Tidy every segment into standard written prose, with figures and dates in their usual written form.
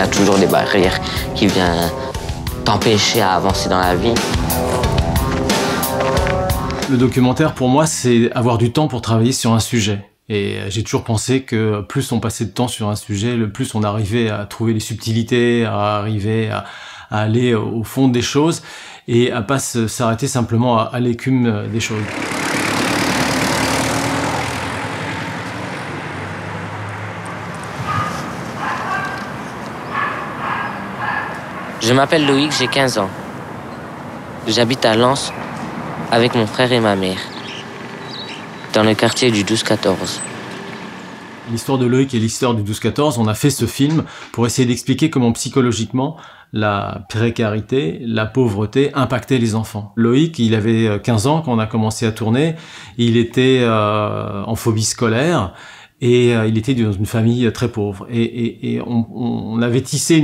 a toujours des barrières qui viennent t'empêcher à avancer dans la vie. Le documentaire, pour moi, c'est avoir du temps pour travailler sur un sujet. Et j'ai toujours pensé que plus on passait de temps sur un sujet, le plus on arrivait à trouver les subtilités, à arriver à aller au fond des choses et à pas s'arrêter simplement à l'écume des choses. Je m'appelle Loïc, j'ai 15 ans. J'habite à Lens avec mon frère et ma mère, dans le quartier du 12-14. L'histoire de Loïc et l'histoire du 12-14, on a fait ce film pour essayer d'expliquer comment psychologiquement la précarité, la pauvreté impactaient les enfants. Loïc, il avait 15 ans quand on a commencé à tourner, il était en phobie scolaire et il était dans une famille très pauvre. Et on avait tissé,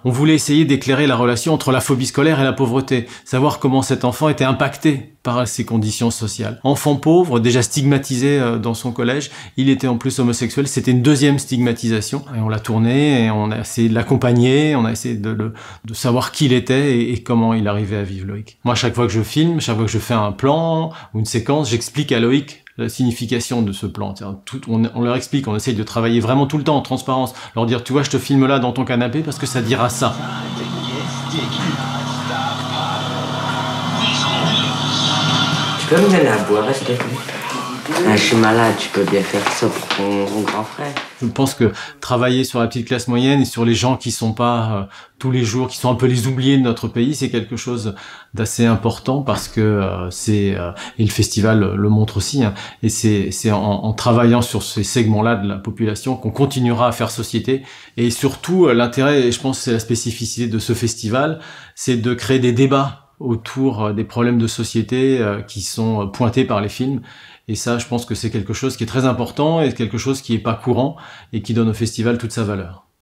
on voulait essayer d'éclairer la relation entre la phobie scolaire et la pauvreté, savoir comment cet enfant était impacté par ces conditions sociales. Enfant pauvre, déjà stigmatisé dans son collège, il était en plus homosexuel, c'était une deuxième stigmatisation. Et on l'a tourné, et on a essayé de l'accompagner, on a essayé de savoir qui il était et comment il arrivait à vivre, Loïc. Moi, chaque fois que je filme, chaque fois que je fais un plan ou une séquence, j'explique à Loïc la signification de ce plan. On leur explique, on essaye de travailler vraiment tout le temps en transparence, leur dire, tu vois, je te filme là dans ton canapé parce que ça dira ça. Tu peux me donner à boire, s'il te plaît? Je suis malade, tu peux bien faire ça pour ton grand frère. Je pense que travailler sur la petite classe moyenne et sur les gens qui sont pas tous les jours, qui sont un peu les oubliés de notre pays, c'est quelque chose d'assez important parce que et le festival le montre aussi, hein, et c'est en travaillant sur ces segments-là de la population qu'on continuera à faire société. Et surtout, l'intérêt, et je pense que c'est la spécificité de ce festival, c'est de créer des débats autour des problèmes de société qui sont pointés par les films. Et ça, je pense que c'est quelque chose qui est très important et quelque chose qui est pas courant et qui donne au festival toute sa valeur.